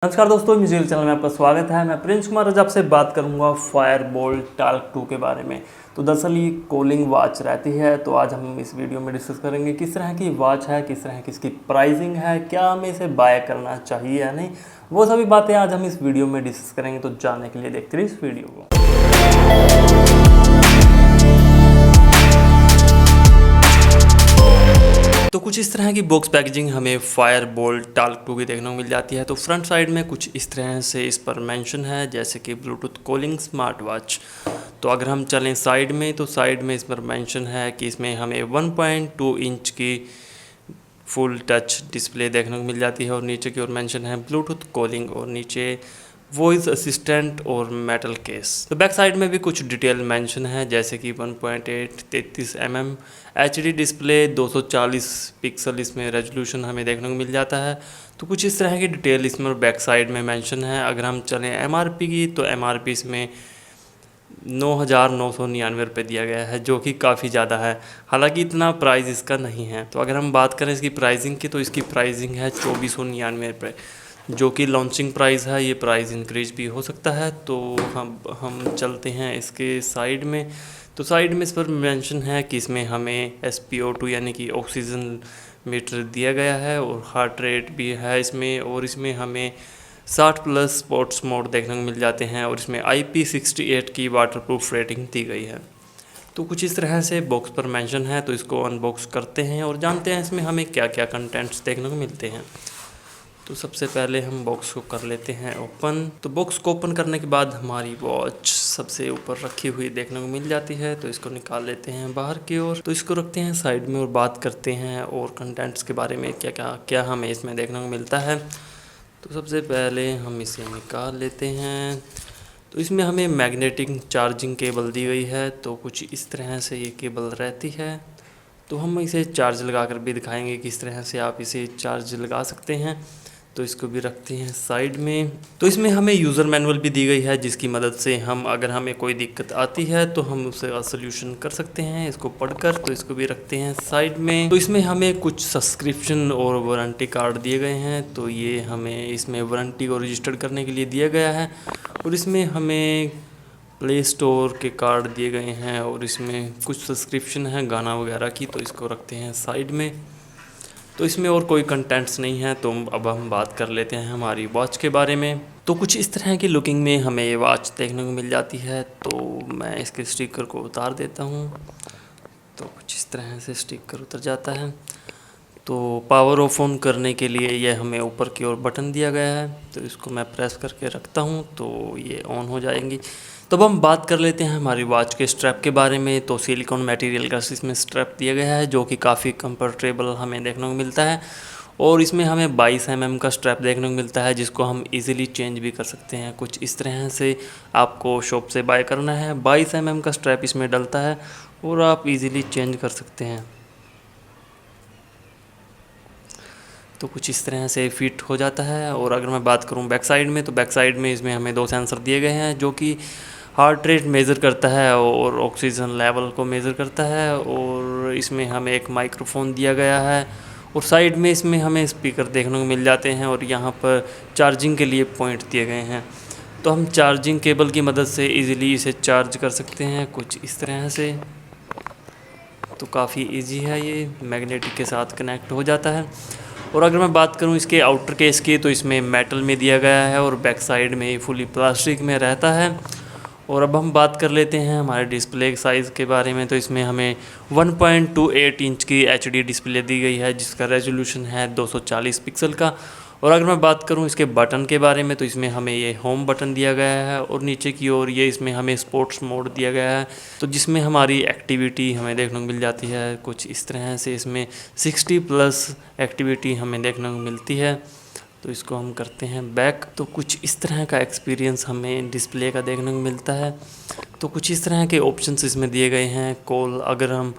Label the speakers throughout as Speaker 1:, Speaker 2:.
Speaker 1: नमस्कार दोस्तों, music channel में आपका स्वागत है। मैं प्रिंस कुमार आज आपसे बात करूंगा फायरबोल्ट टाल्क 2 के बारे में। तो दरअसल ये कूलिंग वॉच रहती है, तो आज हम इस वीडियो में डिस्कस करेंगे किस तरह की वॉच है, किस तरह की इसकी प्राइसिंग है, क्या हमें इसे बाय करना चाहिए या नहीं, वो सभी बातें आज हम इस वीडियो में डिस्कस करेंगे। तो जानने के लिए देखते रहिए इस वीडियो को। तो कुछ इस तरह की बॉक्स पैकेजिंग हमें फायरबोल्ट टाल्क 2 की देखने को मिल जाती है। तो फ्रंट साइड में कुछ इस तरह से इस पर मेंशन है, जैसे कि ब्लूटूथ कूलिंग स्मार्ट वॉच। तो अगर हम चलें साइड में, तो साइड में इस पर मेंशन है कि इसमें हमें 1.2 इंच की फुल टच डिस्प्ले देखने को मिल जाती है, और नीचे की ओर मेंशन है ब्लूटूथ कूलिंग, और नीचे वॉइस असिस्टेंट और मेटल केस। तो बैक साइड में भी कुछ डिटेल मेंशन है, जैसे कि 1.8 33 mm HD डिस्प्ले, 240 पिक्सल इसमें रेजोल्यूशन हमें देखने को मिल जाता है। तो कुछ इस तरह की डिटेल इसमें बैक साइड में मेंशन है। अगर हम चलें MRP की, तो MRP इसमें 9,999 रुपये दिया गया है, जो कि काफ़ी ज़्यादा है। हालांकि इतना प्राइस इसका नहीं है। तो अगर हम बात करें इसकी प्राइसिंग की, तो इसकी प्राइसिंग है 2,499 रुपये, जो कि लॉन्चिंग प्राइस है। ये प्राइस इंक्रीज भी हो सकता है। तो हम चलते हैं इसके साइड में। तो साइड में इस पर मेंशन है कि इसमें हमें SpO2 यानी कि ऑक्सीजन मीटर दिया गया है, और हार्ट रेट भी है इसमें, और इसमें हमें 60+ स्पोर्ट्स मोड देखने को मिल जाते हैं, और इसमें IP68 की वाटरप्रूफ रेटिंग दी गई है। तो कुछ इस तरह से बॉक्स पर मेंशन है। तो इसको अनबॉक्स करते हैं और जानते हैं इसमें हमें क्या क्या कंटेंट्स देखने को मिलते हैं। तो सबसे पहले हम बॉक्स को कर लेते हैं ओपन। तो बॉक्स को ओपन करने के बाद हमारी वॉच सबसे ऊपर रखी हुई देखने को मिल जाती है। तो इसको निकाल लेते हैं बाहर की ओर। तो इसको रखते हैं साइड में और बात करते हैं और कंटेंट्स के बारे में, क्या हमें इसमें देखने को मिलता है। तो सबसे पहले हम इसे निकाल लेते हैं। तो इसमें हमें मैग्नेटिक चार्जिंग केबल दी गई है। तो कुछ इस तरह से ये केबल रहती है। तो हम इसे चार्ज लगा कर भी दिखाएंगे किस तरह से आप इसे चार्ज लगा सकते हैं। तो इसको भी रखते हैं साइड में। तो इसमें हमें यूज़र मैनुअल भी दी गई है, जिसकी मदद से हम अगर हमें कोई दिक्कत आती है तो हम उसका सोल्यूशन कर सकते हैं इसको पढ़कर। तो इसको भी रखते हैं साइड में। तो इसमें हमें कुछ सब्सक्रिप्शन और वारंटी कार्ड दिए गए हैं। तो ये हमें इसमें वारंटी को रजिस्टर्ड करने के लिए दिया गया है, और इसमें हमें प्ले स्टोर के कार्ड दिए गए हैं, और इसमें कुछ सब्सक्रिप्शन है गाना वगैरह की। तो इसको रखते हैं साइड में। तो इसमें और कोई कंटेंट्स नहीं है। तो अब हम बात कर लेते हैं हमारी वॉच के बारे में। तो कुछ इस तरह की लुकिंग में हमें ये वॉच देखने को मिल जाती है। तो मैं इसके स्टिकर को उतार देता हूँ। तो कुछ इस तरह से स्टिकर उतर जाता है। तो पावर ऑफ ऑन करने के लिए यह हमें ऊपर की ओर बटन दिया गया है। तो इसको मैं प्रेस करके रखता हूँ, तो ये ऑन हो जाएंगी। तो अब हम बात कर लेते हैं हमारी वॉच के स्ट्रैप के बारे में। तो सिलिकॉन मटेरियल का इसमें स्ट्रैप दिया गया है, जो कि काफ़ी कंफर्टेबल हमें देखने को मिलता है। और इसमें हमें 22 mm का स्ट्रैप देखने को मिलता है, जिसको हम इजीली चेंज भी कर सकते हैं। कुछ इस तरह से आपको शॉप से बाय करना है। 22 mm का स्ट्रैप इसमें डलता है, और आप इजीली चेंज कर सकते हैं। तो कुछ इस तरह से फिट हो जाता है। और अगर मैं बात करूं बैक साइड में, तो बैक साइड में इसमें हमें 2 सेंसर दिए गए हैं, जो कि हार्ट रेट मेज़र करता है और ऑक्सीजन लेवल को मेज़र करता है। और इसमें हमें एक माइक्रोफोन दिया गया है, और साइड में इसमें हमें स्पीकर देखने को मिल जाते हैं, और यहाँ पर चार्जिंग के लिए पॉइंट दिए गए हैं। तो हम चार्जिंग केबल की मदद से ईज़िली इसे चार्ज कर सकते हैं कुछ इस तरह से। तो काफ़ी ईजी है, ये मैग्नेटिक के साथ कनेक्ट हो जाता है। और अगर मैं बात करूं इसके आउटर केस की, तो इसमें मेटल में दिया गया है, और बैक साइड में फुली प्लास्टिक में रहता है। और अब हम बात कर लेते हैं हमारे डिस्प्ले साइज़ के बारे में। तो इसमें हमें 1.28 इंच की HD डिस्प्ले दी गई है, जिसका रेजोल्यूशन है 240 पिक्सल का। और अगर मैं बात करूं इसके बटन के बारे में, तो इसमें हमें ये होम बटन दिया गया है, और नीचे की ओर ये इसमें हमें स्पोर्ट्स मोड दिया गया है। तो जिसमें हमारी एक्टिविटी हमें देखने को मिल जाती है कुछ इस तरह से। इसमें 60+ एक्टिविटी हमें देखने को मिलती है। तो इसको हम करते हैं बैक। तो कुछ इस तरह का एक्सपीरियंस हमें डिस्प्ले का देखने को मिलता है। तो कुछ इस तरह के ऑप्शंस इसमें दिए गए हैं। अगर हम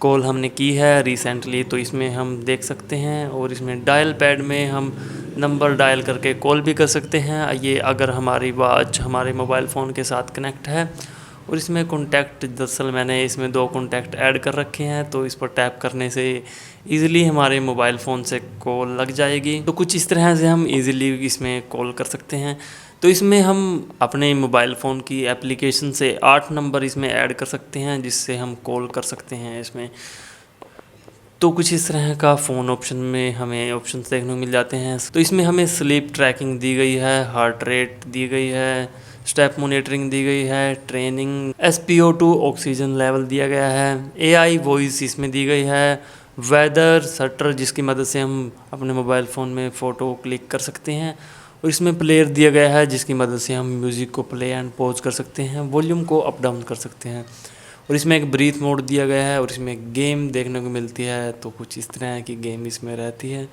Speaker 1: कॉल हमने की है रिसेंटली, तो इसमें हम देख सकते हैं। और इसमें डायल पैड में हम नंबर डायल करके कॉल भी कर सकते हैं, ये अगर हमारी वॉच हमारे मोबाइल फ़ोन के साथ कनेक्ट है। और इसमें कॉन्टैक्ट, दरअसल मैंने इसमें 2 कॉन्टैक्ट ऐड कर रखे हैं। तो इस पर टैप करने से ईज़िली हमारे मोबाइल फ़ोन से कॉल लग जाएगी। तो कुछ इस तरह से हम ईज़िली इसमें कॉल कर सकते हैं। तो इसमें हम अपने मोबाइल फ़ोन की एप्लीकेशन से 8 नंबर इसमें ऐड कर सकते हैं, जिससे हम कॉल कर सकते हैं इसमें। तो कुछ इस तरह का फ़ोन ऑप्शन में हमें ऑप्शंस देखने को मिल जाते हैं। तो इसमें हमें स्लीप ट्रैकिंग दी गई है, हार्ट रेट दी गई है, स्टेप मॉनिटरिंग दी गई है, ट्रेनिंग, SpO2 ऑक्सीजन लेवल दिया गया है, AI वॉइस इसमें दी गई है, वेदर शटर जिसकी मदद से हम अपने मोबाइल फ़ोन में फ़ोटो क्लिक कर सकते हैं, और इसमें प्लेयर दिया गया है जिसकी मदद से हम म्यूज़िक को प्ले एंड पॉज कर सकते हैं, वॉल्यूम को अप डाउन कर सकते हैं, और इसमें एक ब्रीथ मोड दिया गया है, और इसमें गेम देखने को मिलती है। तो कुछ इस तरह की गेम इसमें रहती है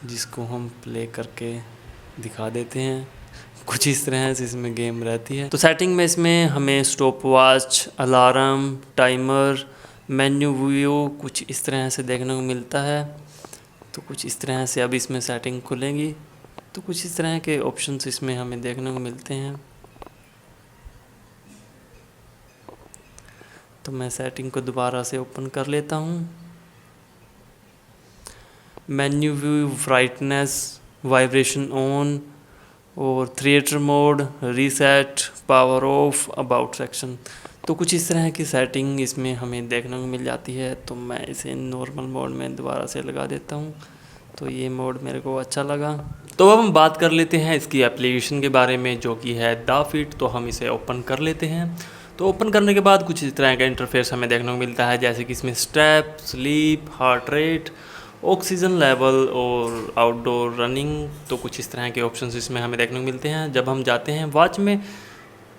Speaker 1: जिसको हम प्ले करके दिखा देते हैं। कुछ इस तरह से इसमें गेम रहती है। तो सेटिंग में इसमें हमें stop watch, alarm, timer, menu view कुछ इस तरह से देखने को मिलता है। तो कुछ इस तरह से अब इसमें सेटिंग खुलेंगी तो कुछ इस तरह के ऑप्शंस इसमें हमें देखने को मिलते हैं। तो मैं सेटिंग को दोबारा से ओपन कर लेता हूँ। Menu view, brightness, vibration on, और theatre mode, reset, power off, about section. तो कुछ इस तरह की सेटिंग इसमें हमें देखने को मिल जाती है। तो मैं इसे नॉर्मल मोड में दोबारा से लगा देता हूँ। तो ये मोड मेरे को अच्छा लगा। तो अब हम बात कर लेते हैं इसकी एप्लीकेशन के बारे में, जो कि है द फिट। तो हम इसे ओपन कर लेते हैं। तो ओपन करने के बाद कुछ इस तरह का इंटरफेस हमें देखने को मिलता है, जैसे कि इसमें step, sleep, heart rate, oxygen level और आउटडोर रनिंग। तो कुछ इस तरह के ऑप्शंस इसमें हमें देखने को मिलते हैं। जब हम जाते हैं वॉच में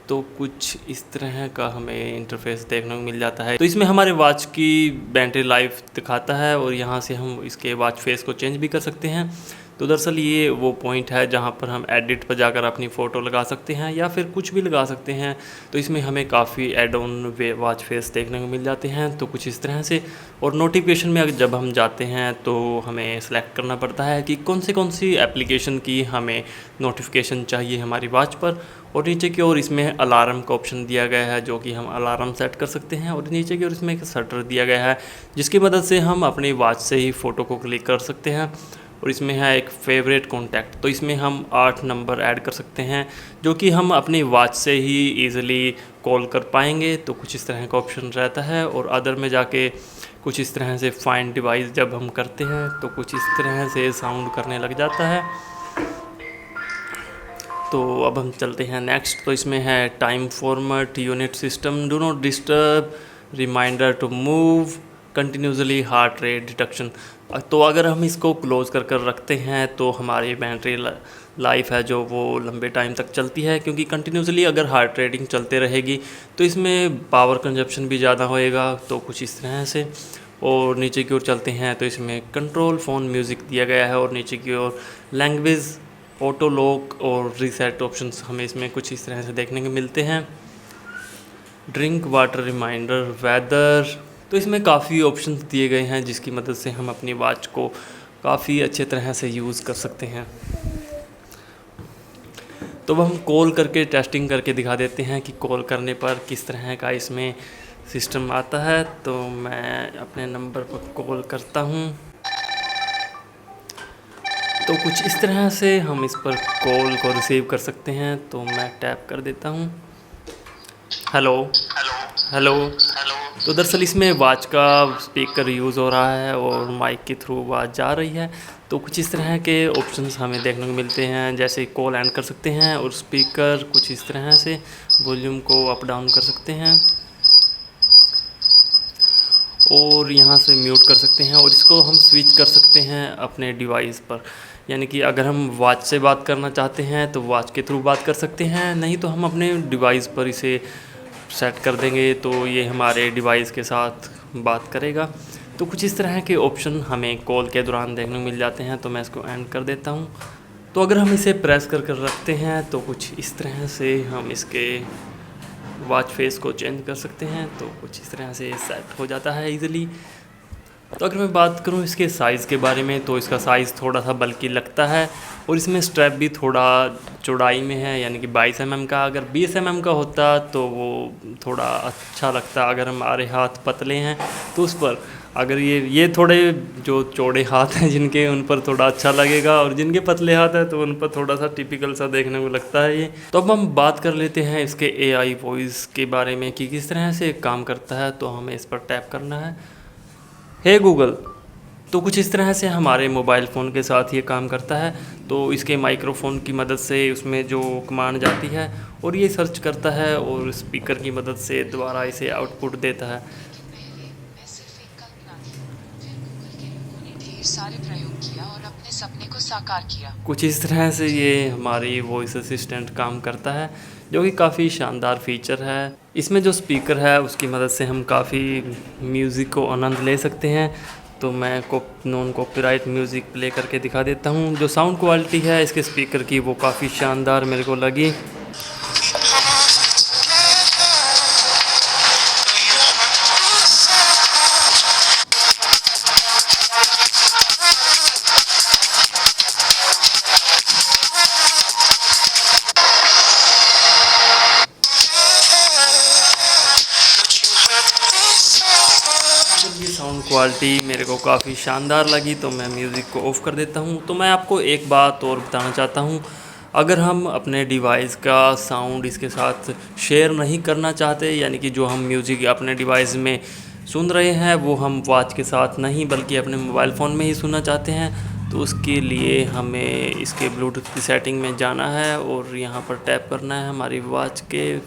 Speaker 1: तो कुछ इस तरह का हमें इंटरफेस देखने को मिल जाता है। तो इसमें हमारे वॉच की बैटरी लाइफ दिखाता है, और यहाँ से हम इसके वॉच फेस को चेंज भी कर सकते हैं। तो दरअसल ये वो पॉइंट है जहाँ पर हम एडिट पर जाकर अपनी फ़ोटो लगा सकते हैं या फिर कुछ भी लगा सकते हैं। तो इसमें हमें काफ़ी एड ऑन वॉच फेस देखने को मिल जाते हैं। तो कुछ इस तरह से, और नोटिफिकेशन में जब हम जाते हैं तो हमें सेलेक्ट करना पड़ता है कि कौन सी एप्लीकेशन की हमें नोटिफिकेशन चाहिए हमारी वॉच पर। और नीचे की ओर इसमें अलार्म का ऑप्शन दिया गया है, जो कि हम अलार्म सेट कर सकते हैं। और नीचे की ओर इसमें एक शटर दिया गया है, जिसकी मदद से हम अपनी वॉच से ही फ़ोटो को क्लिक कर सकते हैं। और इसमें है एक फेवरेट कॉन्टैक्ट। तो इसमें हम 8 नंबर ऐड कर सकते हैं, जो कि हम अपनी वॉच से ही ईज़िली कॉल कर पाएंगे। तो कुछ इस तरह का ऑप्शन रहता है। और अदर में जाके कुछ इस तरह से फाइंड डिवाइस जब हम करते हैं तो कुछ इस तरह से साउंड करने लग जाता है। तो अब हम चलते हैं नेक्स्ट। तो इसमें है time format, unit system, do not disturb, reminder to move, continuously heart rate detection. तो अगर हम इसको क्लोज कर कर रखते हैं तो हमारी बैटरी लाइफ है जो वो लंबे टाइम तक चलती है, क्योंकि कंटिन्यूसली अगर हार्ट रेटिंग चलते रहेगी तो इसमें पावर कंजप्शन भी ज़्यादा होएगा। तो कुछ इस तरह से। और नीचे की ओर चलते हैं तो इसमें कंट्रोल फ़ोन म्यूज़िक दिया गया है, और नीचे की ओर लैंग्वेज, ऑटो लॉक और रीसेट ऑप्शंस हमें इसमें कुछ इस तरह से देखने को मिलते हैं। Drink water reminder, weather. तो इसमें काफ़ी ऑप्शंस दिए गए हैं जिसकी मदद से हम अपनी वॉच को काफ़ी अच्छे तरह से यूज़ कर सकते हैं। तो अब हम कॉल करके टेस्टिंग करके दिखा देते हैं कि कॉल करने पर किस तरह का इसमें सिस्टम आता है। तो मैं अपने नंबर पर कॉल करता हूँ। तो कुछ इस तरह से हम इस पर कॉल को रिसीव कर सकते हैं। तो मैं टैप कर देता हूँ। Hello hello. तो दरअसल इसमें वॉच का स्पीकर यूज़ हो रहा है और माइक के थ्रू आवाज़ जा रही है। तो कुछ इस तरह के ऑप्शंस हमें देखने को मिलते हैं, जैसे कॉल एंड कर सकते हैं, और स्पीकर कुछ इस तरह से वॉल्यूम को अप डाउन कर सकते हैं, और यहाँ से म्यूट कर सकते हैं। और इसको हम स्विच कर सकते हैं अपने डिवाइस पर, यानी कि अगर हम वॉच से बात करना चाहते हैं तो वॉच के थ्रू बात कर सकते हैं, नहीं तो हम अपने डिवाइस पर इसे सेट कर देंगे तो ये हमारे डिवाइस के साथ बात करेगा। तो कुछ इस तरह के ऑप्शन हमें कॉल के दौरान देखने को मिल जाते हैं। तो मैं इसको एंड कर देता हूँ। तो अगर हम इसे प्रेस कर कर रखते हैं तो कुछ इस तरह से हम इसके वॉच फेस को चेंज कर सकते हैं। तो कुछ इस तरह से सेट हो जाता है इजीली। तो अगर मैं बात करूं इसके साइज़ के बारे में, तो इसका साइज़ थोड़ा सा बल्कि लगता है, और इसमें स्ट्रैप भी थोड़ा चौड़ाई में है, यानी कि 22 mm का। अगर 20 mm का होता तो वो थोड़ा अच्छा लगता। अगर हमारे हाथ पतले हैं तो उस पर अगर ये थोड़े जो चौड़े हाथ हैं जिनके, उन पर थोड़ा अच्छा लगेगा, और जिनके पतले हाथ हैं तो उन पर थोड़ा सा टिपिकल सा देखने को लगता है ये। तो अब हम बात कर लेते हैं इसके AI वॉइस के बारे में कि किस तरह से काम करता है। तो हमें इस पर टैप करना है, हे गूगल। तो कुछ इस तरह से हमारे मोबाइल फ़ोन के साथ ये काम करता है। तो इसके माइक्रोफोन की मदद से उसमें जो कमांड जाती है और ये सर्च करता है, और स्पीकर की मदद से दोबारा इसे आउटपुट देता है।
Speaker 2: सारे प्रयोग किया और अपने सपने को साकार किया।
Speaker 1: कुछ इस तरह से ये हमारी वॉइस असिस्टेंट काम करता है, जो कि काफ़ी शानदार फीचर है। इसमें जो स्पीकर है उसकी मदद से हम काफ़ी म्यूज़िक को आनंद ले सकते हैं। तो मैं नॉन कॉपीराइट म्यूज़िक प्ले करके दिखा देता हूँ। जो साउंड क्वालिटी है इसके स्पीकर की वो काफ़ी शानदार मेरे को लगी। ये साउंड क्वालिटी मेरे को काफ़ी शानदार लगी, तो मैं म्यूज़िक को ऑफ़ कर देता हूँ। तो मैं आपको एक बात और बताना चाहता हूँ, अगर हम अपने डिवाइस का साउंड इसके साथ शेयर नहीं करना चाहते, यानी कि जो हम म्यूज़िक अपने डिवाइस में सुन रहे हैं वो हम वॉच के साथ नहीं बल्कि अपने मोबाइल फ़ोन में ही सुनना चाहते हैं, तो उसके लिए हमें इसके ब्लूटूथ की सेटिंग में जाना है और यहाँ पर टैप करना है हमारी वॉच के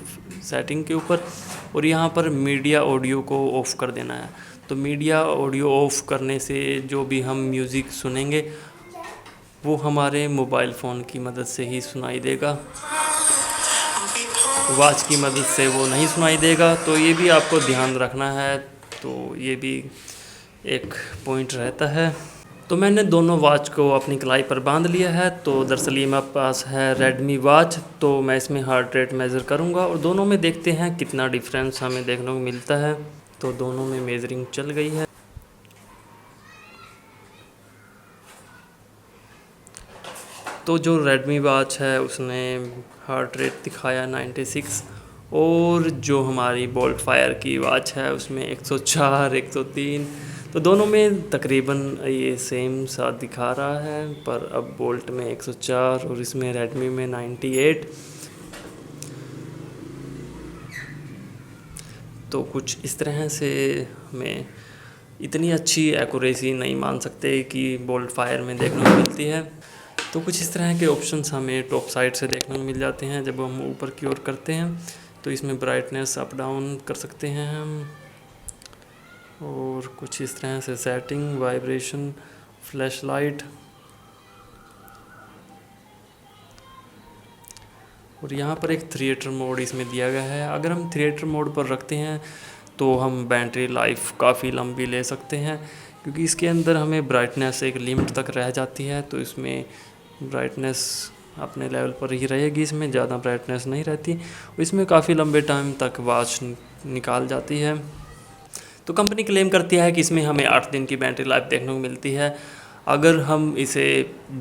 Speaker 1: सेटिंग के ऊपर, और यहाँ पर मीडिया ऑडियो को ऑफ़ कर देना है। तो मीडिया ऑडियो ऑफ़ करने से जो भी हम म्यूज़िक सुनेंगे वो हमारे मोबाइल फ़ोन की मदद से ही सुनाई देगा, वॉच की मदद से वो नहीं सुनाई देगा। तो ये भी आपको ध्यान रखना है, तो ये भी एक पॉइंट रहता है। तो मैंने दोनों वॉच को अपनी कलाई पर बांध लिया है। तो दरअसल ये मेरे पास है रेडमी वॉच, तो मैं इसमें हार्ट रेट मेज़र करूँगा और दोनों में देखते हैं कितना डिफरेंस हमें देखने को मिलता है। तो दोनों में मेजरिंग चल गई है। तो जो रेडमी वॉच है उसने हार्ट रेट दिखाया 96, और जो हमारी बोल्ट फायर की वॉच है उसमें 104, 103। तो दोनों में तकरीबन ये सेम सा दिखा रहा है, पर अब बोल्ट में 104 और इसमें रेडमी में 98। तो कुछ इस तरह से हमें इतनी अच्छी एक्यूरेसी नहीं मान सकते कि बोल्ट फायर में देखने को मिलती है। तो कुछ इस तरह के ऑप्शंस हमें टॉप साइड से देखने को मिल जाते हैं जब हम ऊपर की ओर करते हैं। तो इसमें ब्राइटनेस अप डाउन कर सकते हैं हम, और कुछ इस तरह से सेटिंग, वाइब्रेशन, फ्लैश लाइट, और यहाँ पर एक थिएटर मोड इसमें दिया गया है। अगर हम थिएटर मोड पर रखते हैं तो हम बैटरी लाइफ काफ़ी लंबी ले सकते हैं, क्योंकि इसके अंदर हमें ब्राइटनेस एक लिमिट तक रह जाती है। तो इसमें ब्राइटनेस अपने लेवल पर ही रहेगी, इसमें ज़्यादा ब्राइटनेस नहीं रहती। इसमें काफ़ी लंबे टाइम तक वॉच निकाल जाती है। तो कंपनी क्लेम करती है कि इसमें हमें 8 दिन की बैटरी लाइफ देखने को मिलती है अगर हम इसे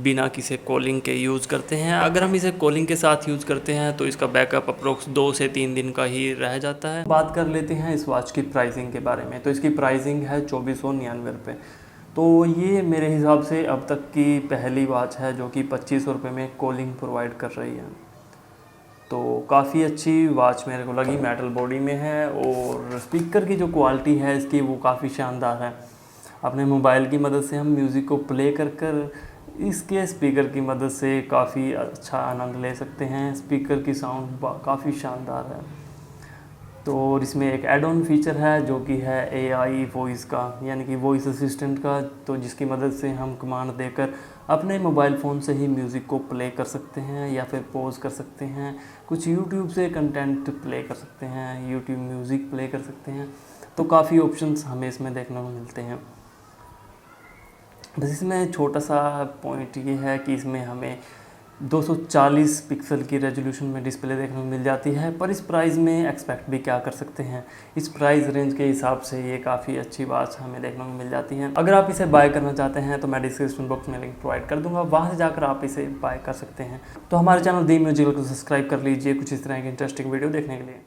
Speaker 1: बिना किसी कॉलिंग के यूज़ करते हैं। अगर हम इसे कॉलिंग के साथ यूज़ करते हैं तो इसका बैकअप अप्रोक्स 2 से 3 दिन का ही रह जाता है। बात कर लेते हैं इस वॉच की प्राइसिंग के बारे में। तो इसकी प्राइसिंग है 2499 रुपये। तो ये मेरे हिसाब से अब तक की पहली वॉच है जो कि 2500 रुपये में कॉलिंग प्रोवाइड कर रही है। तो काफ़ी अच्छी वॉच मेरे को लगी, मेटल बॉडी में है, और स्पीकर की जो क्वालिटी है इसकी वो काफ़ी शानदार है। अपने मोबाइल की मदद से हम म्यूज़िक को प्ले कर इसके स्पीकर की मदद से काफ़ी अच्छा आनंद ले सकते हैं। स्पीकर की साउंड काफ़ी शानदार है। तो इसमें एक एड ऑन फीचर है जो कि है AI वॉइस का, यानी कि वॉइस असिस्टेंट का, तो जिसकी मदद से हम कमांड देकर अपने मोबाइल फ़ोन से ही म्यूज़िक को प्ले कर सकते हैं या फिर पॉज कर सकते हैं। कुछ यूट्यूब से कंटेंट प्ले कर सकते हैं, यूट्यूब म्यूज़िक प्ले कर सकते हैं। तो काफ़ी ऑप्शंस हमें इसमें देखने को मिलते हैं। बस इसमें छोटा सा पॉइंट ये है कि इसमें हमें 240 पिक्सल की रेजोल्यूशन में डिस्प्ले देखने को मिल जाती है, पर इस प्राइस में एक्सपेक्ट भी क्या कर सकते हैं। इस प्राइस रेंज के हिसाब से ये काफ़ी अच्छी वॉच हमें देखने को मिल जाती है। अगर आप इसे बाय करना चाहते हैं तो मैं डिस्क्रिप्शन बॉक्स में लिंक प्रोवाइड कर दूंगा, वहाँ से जाकर आप इसे बाय कर सकते हैं। तो हमारे चैनल दी म्यूजिकल को सब्सक्राइब कर लीजिए कुछ इस तरह की इंटरेस्टिंग वीडियो देखने के लिए।